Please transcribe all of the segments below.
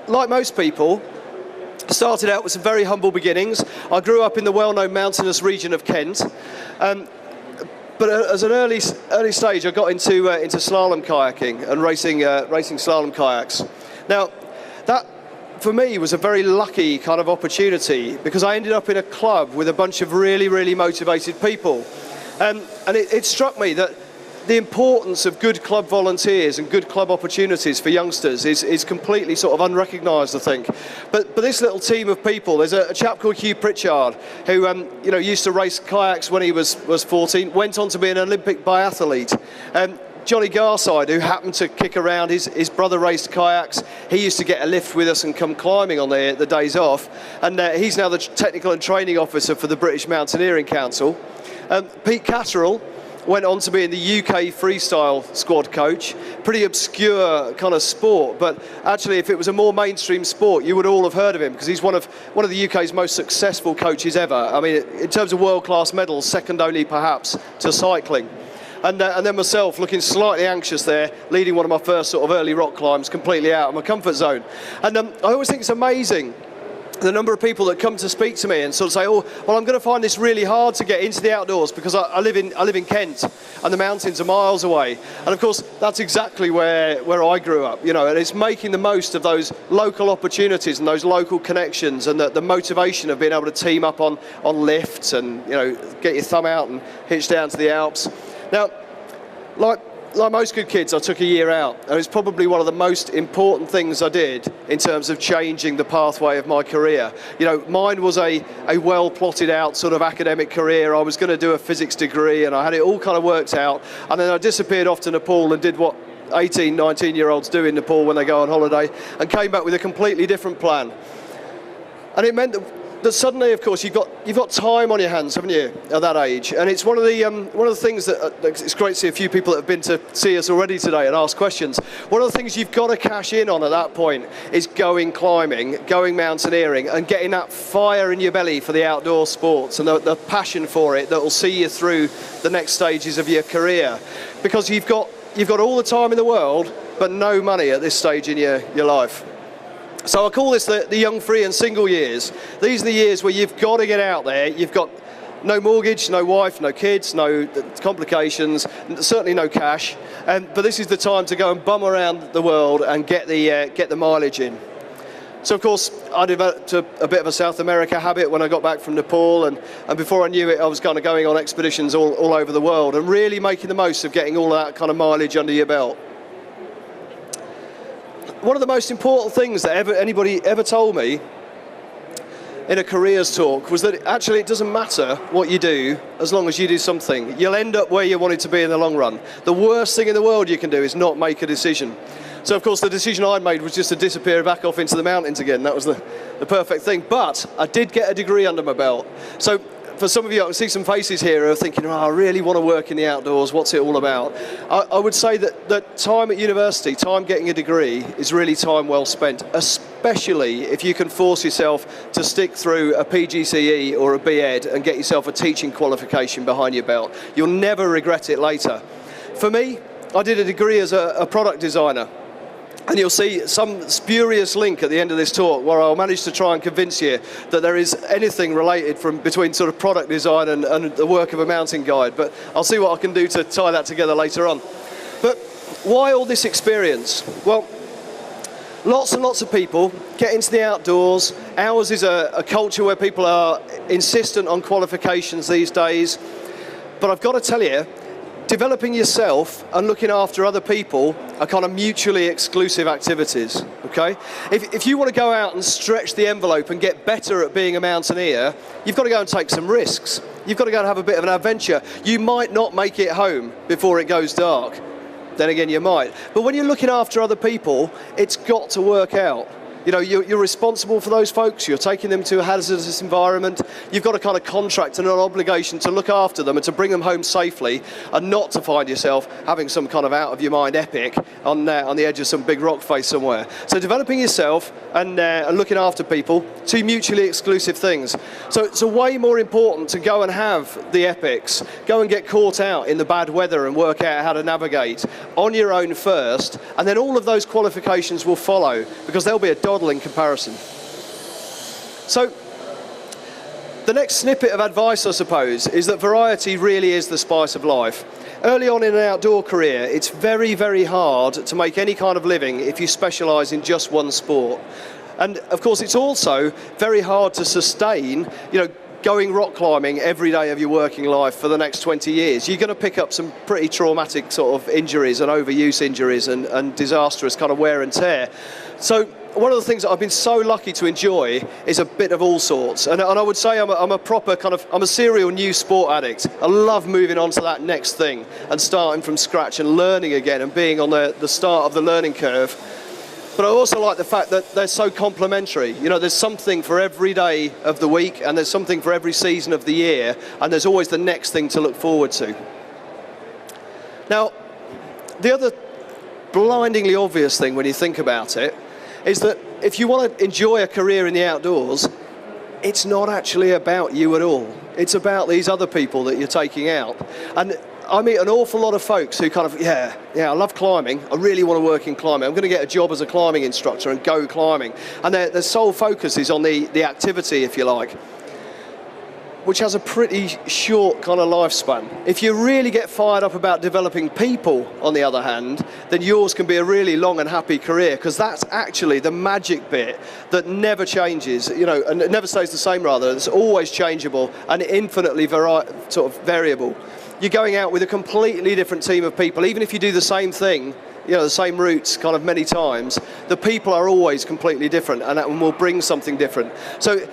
like most people, started out with some very humble beginnings. I grew up in the well-known mountainous region of Kent. But as an early stage, I got into slalom kayaking and racing slalom kayaks. Now, that for me was a very lucky kind of opportunity, because I ended up in a club with a bunch of really, really motivated people, and it struck me that the importance of good club volunteers and good club opportunities for youngsters is completely sort of unrecognised, I think. But this little team of people, there's a chap called Hugh Pritchard who used to race kayaks when he was 14, went on to be an Olympic biathlete. Johnny Garside, who happened to kick around, his brother raced kayaks. He used to get a lift with us and come climbing on the days off. And he's now the technical and training officer for the British Mountaineering Council. Pete Catterall went on to be in the UK freestyle squad coach. Pretty obscure kind of sport, but actually if it was a more mainstream sport, you would all have heard of him, because he's one of the UK's most successful coaches ever. I mean, in terms of world-class medals, second only perhaps to cycling. And then myself, looking slightly anxious there, leading one of my first sort of early rock climbs, completely out of my comfort zone. And I always think it's amazing the number of people that come to speak to me and sort of say, oh, well, I'm going to find this really hard to get into the outdoors because I live in Kent and the mountains are miles away. And of course, that's exactly where I grew up, and it's making the most of those local opportunities and those local connections, and the motivation of being able to team up on lifts and, get your thumb out and hitch down to the Alps. Now, like most good kids, I took a year out, and it's probably one of the most important things I did in terms of changing the pathway of my career. Mine was a well plotted out sort of academic career. I was going to do a physics degree, and I had it all kind of worked out, and then I disappeared off to Nepal and did what 18, 19-year-olds do in Nepal when they go on holiday, and came back with a completely different plan. And it meant that suddenly, of course, you've got time on your hands, haven't you, at that age? And it's one of the things that it's great to see a few people that have been to see us already today and ask questions. One of the things you've got to cash in on at that point is going climbing, going mountaineering, and getting that fire in your belly for the outdoor sports and the passion for it that will see you through the next stages of your career. Because you've got all the time in the world, but no money at this stage in your life. So I call this the young, free and single years. These are the years where you've got to get out there. You've got no mortgage, no wife, no kids, no complications, certainly no cash. But this is the time to go and bum around the world and get the mileage in. So of course, I developed a bit of a South America habit when I got back from Nepal, and before I knew it, I was kind of going on expeditions all over the world and really making the most of getting all that kind of mileage under your belt. One of the most important things that anybody ever told me in a careers talk was that actually it doesn't matter what you do as long as you do something. You'll end up where you wanted to be in the long run. The worst thing in the world you can do is not make a decision. So of course the decision I'd made was just to disappear back off into the mountains again. That was the perfect thing. But I did get a degree under my belt. So for some of you, I can see some faces here who are thinking, oh, I really want to work in the outdoors, what's it all about? I would say that time at university, time getting a degree, is really time well spent, especially if you can force yourself to stick through a PGCE or a BEd and get yourself a teaching qualification behind your belt. You'll never regret it later. For me, I did a degree as a product designer. And you'll see some spurious link at the end of this talk where I'll manage to try and convince you that there is anything related between sort of product design and the work of a mountain guide. But I'll see what I can do to tie that together later on. But why all this experience? Well, lots and lots of people get into the outdoors. Ours is a culture where people are insistent on qualifications these days. But I've got to tell you, developing yourself and looking after other people are kind of mutually exclusive activities, okay? If you want to go out and stretch the envelope and get better at being a mountaineer, you've got to go and take some risks. You've got to go and have a bit of an adventure. You might not make it home before it goes dark. Then again, you might. But when you're looking after other people, it's got to work out. You're responsible for those folks. You're taking them to a hazardous environment. You've got a kind of contract and an obligation to look after them and to bring them home safely, and not to find yourself having some kind of out-of-your-mind epic on the edge of some big rock face somewhere. So developing yourself and looking after people, two mutually exclusive things. So it's way more important to go and have the epics, go and get caught out in the bad weather and work out how to navigate on your own first, and then all of those qualifications will follow, because there'll be a model in comparison. So the next snippet of advice, I suppose, is that variety really is the spice of life. Early on in an outdoor career, it's very, very hard to make any kind of living if you specialise in just one sport. And of course, it's also very hard to sustain, going rock climbing every day of your working life for the next 20 years. You're going to pick up some pretty traumatic sort of injuries and overuse injuries and disastrous kind of wear and tear. So one of the things that I've been so lucky to enjoy is a bit of all sorts. And I would say I'm a serial new sport addict. I love moving on to that next thing and starting from scratch and learning again and being on the start of the learning curve. But I also like the fact that they're so complementary. There's something for every day of the week, and there's something for every season of the year, and there's always the next thing to look forward to. Now, the other blindingly obvious thing when you think about it is that if you want to enjoy a career in the outdoors, it's not actually about you at all. It's about these other people that you're taking out. And I meet an awful lot of folks who kind of, I love climbing, I really want to work in climbing, I'm going to get a job as a climbing instructor and go climbing. And their sole focus is on the activity, if you like, which has a pretty short kind of lifespan. If you really get fired up about developing people, on the other hand, then yours can be a really long and happy career, because that's actually the magic bit that never changes, and it never stays the same, rather. It's always changeable and infinitely variable. You're going out with a completely different team of people. Even if you do the same thing, the same routes kind of many times, the people are always completely different, and that will bring something different. So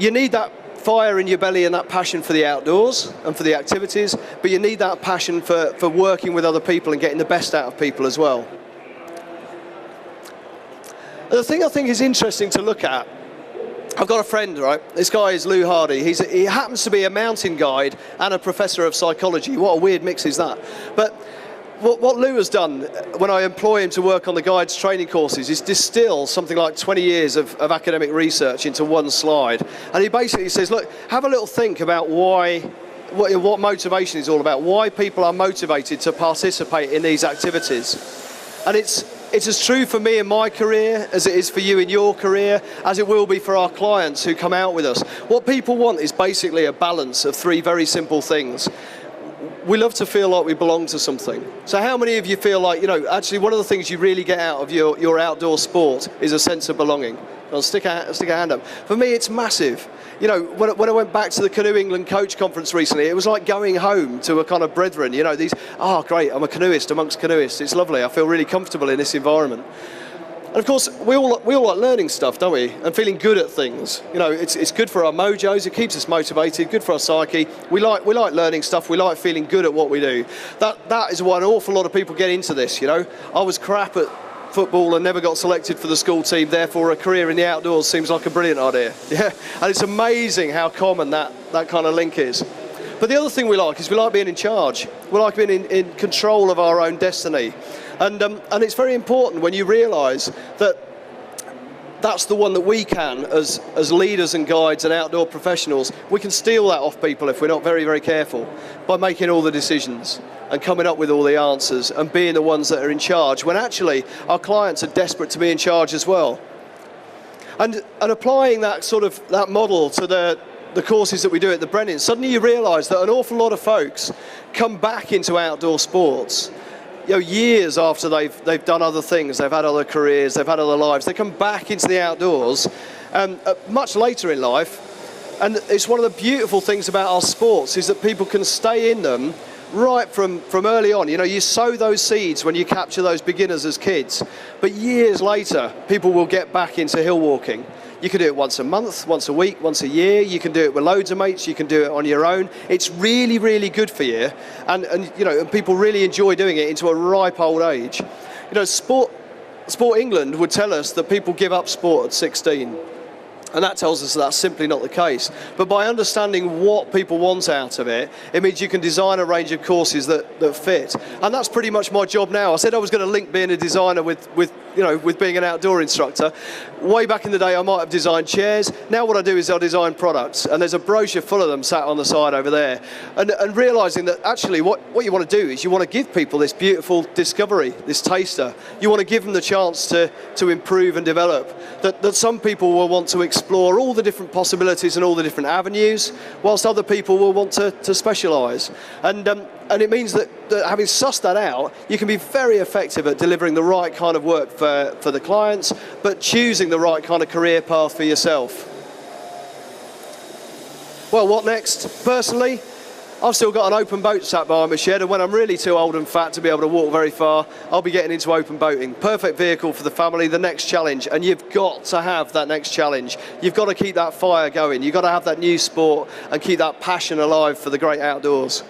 you need that fire in your belly and that passion for the outdoors and for the activities, but you need that passion for working with other people and getting the best out of people as well. The thing I think is interesting to look at, I've got a friend, right? This guy is Lou Hardy. He happens to be a mountain guide and a professor of psychology. What a weird mix is that? But what Lou has done when I employ him to work on the guides training courses is distill something like 20 years of academic research into one slide. And he basically says, look, have a little think about what motivation is all about, why people are motivated to participate in these activities. And it's as true for me in my career as it is for you in your career, as it will be for our clients who come out with us. What people want is basically a balance of three very simple things. We love to feel like we belong to something. So how many of you feel like, actually one of the things you really get out of your outdoor sport is a sense of belonging? I'll stick a hand up. For me, it's massive. When I went back to the Canoe England coach conference recently, it was like going home to a kind of brethren. Great, I'm a canoeist amongst canoeists. It's lovely. I feel really comfortable in this environment. And of course, we all like learning stuff, don't we? And feeling good at things. It's good for our mojos. It keeps us motivated. Good for our psyche. We like learning stuff. We like feeling good at what we do. That is why an awful lot of people get into this. I was crap at football and never got selected for the school team. Therefore, a career in the outdoors seems like a brilliant idea. Yeah, and it's amazing how common that kind of link is. But the other thing we like is we like being in charge. We like being in control of our own destiny. And it's very important when you realise that that's the one that we can, as leaders and guides and outdoor professionals, we can steal that off people if we're not very, very careful, by making all the decisions and coming up with all the answers and being the ones that are in charge, when actually our clients are desperate to be in charge as well. And applying that model to the courses that we do at the Brenin, suddenly you realise that an awful lot of folks come back into outdoor sports years after they've done other things, they've had other careers, they've had other lives. They come back into the outdoors much later in life, and it's one of the beautiful things about our sports is that people can stay in them right from early on. You sow those seeds when you capture those beginners as kids, but years later people will get back into hill walking. You can do it once a month, once a week, once a year. You can do it with loads of mates. You can do it on your own. It's really, really good for you, and people really enjoy doing it into a ripe old age. Sport England would tell us that people give up sport at 16. And that tells us that's simply not the case. But by understanding what people want out of it, it means you can design a range of courses that fit. And that's pretty much my job now. I said I was going to link being a designer with you know, with being an outdoor instructor. Way back in the day, I might have designed chairs. Now what I do is I'll design products, and there's a brochure full of them sat on the side over there. And realizing that actually what you want to do is you want to give people this beautiful discovery, this taster. You want to give them the chance to improve and develop. That some people will want to explore all the different possibilities and all the different avenues, whilst other people will want to specialise. And it means that having sussed that out, you can be very effective at delivering the right kind of work for the clients, but choosing the right kind of career path for yourself. Well, what next? Personally, I've still got an open boat sat behind my shed, and when I'm really too old and fat to be able to walk very far, I'll be getting into open boating. Perfect vehicle for the family, the next challenge, and you've got to have that next challenge. You've got to keep that fire going. You've got to have that new sport and keep that passion alive for the great outdoors.